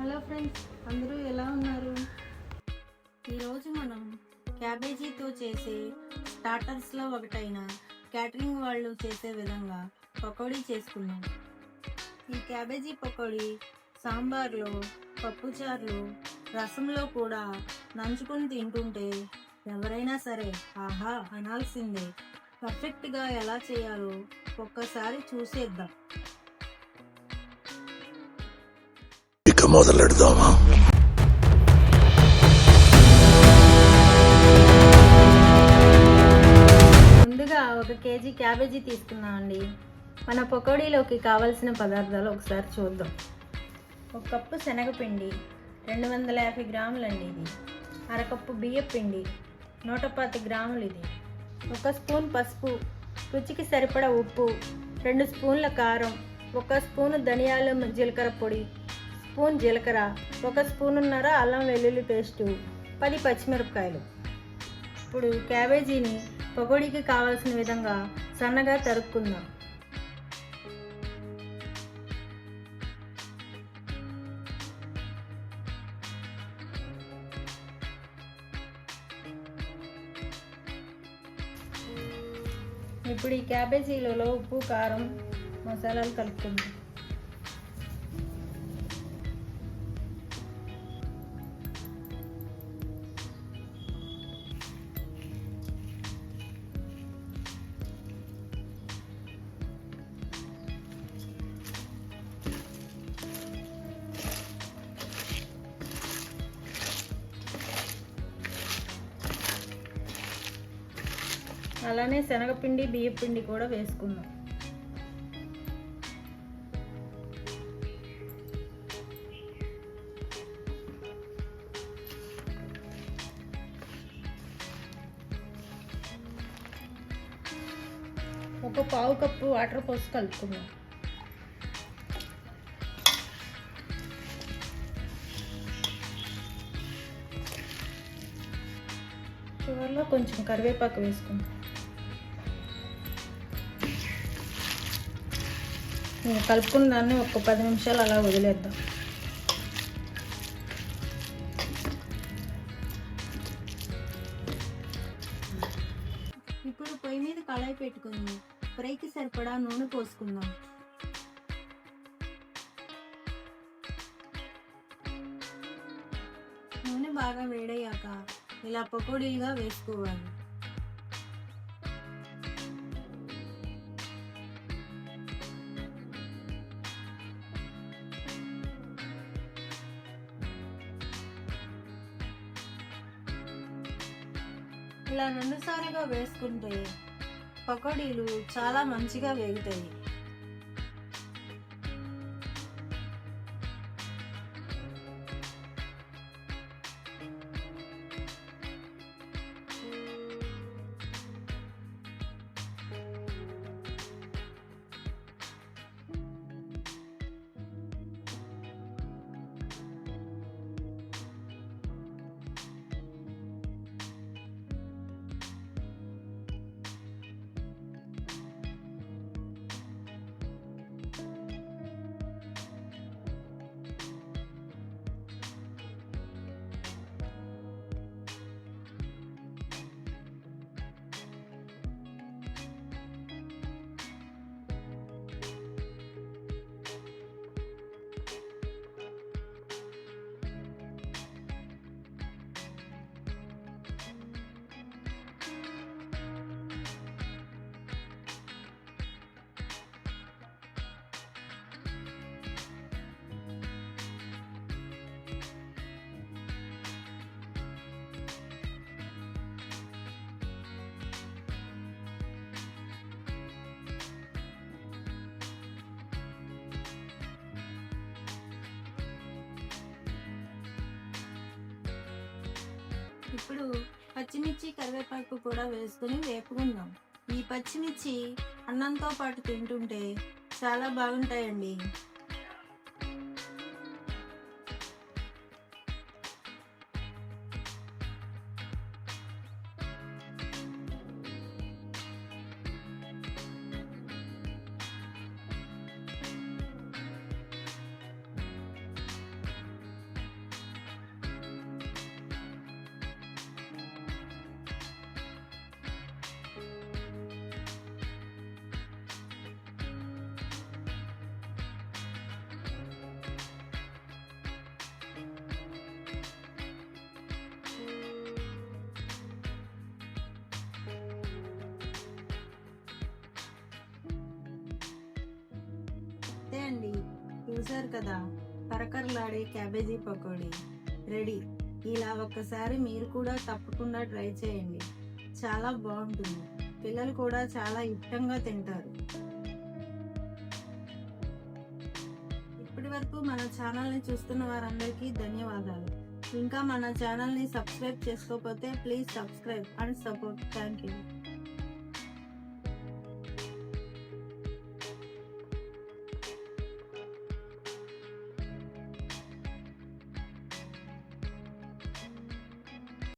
Hello friends, అందరూ ఎలా ఉన్నారు? ఈరోజు మనం క్యాబేజీతో చేసే స్టార్టర్స్లో ఒకటైన క్యాటరింగ్ వాళ్ళు చేసే విధంగా పకోడీ చేసుకుందాం. ఈ క్యాబేజీ పకోడీ సాంబార్లో, పప్పుచారులో, రసంలో కూడా నంచుకొని తింటుంటే ఎవరైనా సరే ఆహా అనాల్సిందే. పర్ఫెక్ట్గా ఎలా చేయాలో ఒక్కసారి చూసేద్దాం. ఇక మొదలెడదామా? ముందుగా 1 కేజీ క్యాబేజీ తీసుకున్నామండి. మన పకోడీలోకి కావలసిన పదార్థాలు ఒకసారి చూద్దాం. 1 కప్పు శనగపిండి, 250 గ్రాములండి ఇది. అరకప్పు బియ్యపిండి, 110 గ్రాములు ఇది. 1 స్పూన్ పసుపు, రుచికి సరిపడా ఉప్పు, 2 స్పూన్ల కారం, 1 స్పూను ధనియాల జీలకర్ర పొడి, స్పూన్ జీలకర్ర, 1 స్పూనున్నర అల్లం వెల్లుల్లి పేస్టు, 10 పచ్చిమిరపకాయలు. ఇప్పుడు క్యాబేజీని పకోడీకి కావాల్సిన విధంగా సన్నగా తరుక్కుందాం. ఇప్పుడు ఈ క్యాబేజీలలో ఉప్పు, కారం, మసాలాలు కలుపుకుందాం. అలానే శనగపిండి, బియ్యపిండి కూడా వేసుకుందాం. ఒక పావు కప్పు వాటర్ పోసి కలుపుకుందాం. చివరిలో కొంచెం కరివేపాకు వేసుకుందాం. కలుపుకున్న దాన్ని ఒక 10 నిమిషాలు అలా వదిలేద్దాం. ఇప్పుడు పొయ్యి మీద కళాయి పెట్టుకుని ఫ్రైకి సరిపడా నూనె పోసుకుందాం. నూనె బాగా వేడయ్యాక ఇలా పకోడీలుగా వేసుకోవాలి. ఇలా 2 సార్లుగా వేసుకుంటే పకోడీలు చాలా మంచిగా వేగుతాయి. ఇప్పుడు పచ్చిమిర్చి, కరివేపాకు కూడా వేసుకొని వేపుకుందాం. ఈ పచ్చిమిర్చి అన్నంతో పాటు తింటుంటే చాలా బాగుంటాయండి. అంతే అండి, చూసారు కదా, కరకరలాడే క్యాబేజీ పకోడీ రెడీ. ఇలా ఒక్కసారి మీరు కూడా తప్పకుండా ట్రై చేయండి, చాలా బాగుంటుంది. పిల్లలు కూడా చాలా ఇష్టంగా తింటారు. ఇప్పటి వరకు మన ఛానల్ని చూస్తున్న వారందరికీ ధన్యవాదాలు. ఇంకా మన ఛానల్ని సబ్స్క్రైబ్ చేసుకోకపోతే please subscribe and support. Thank you.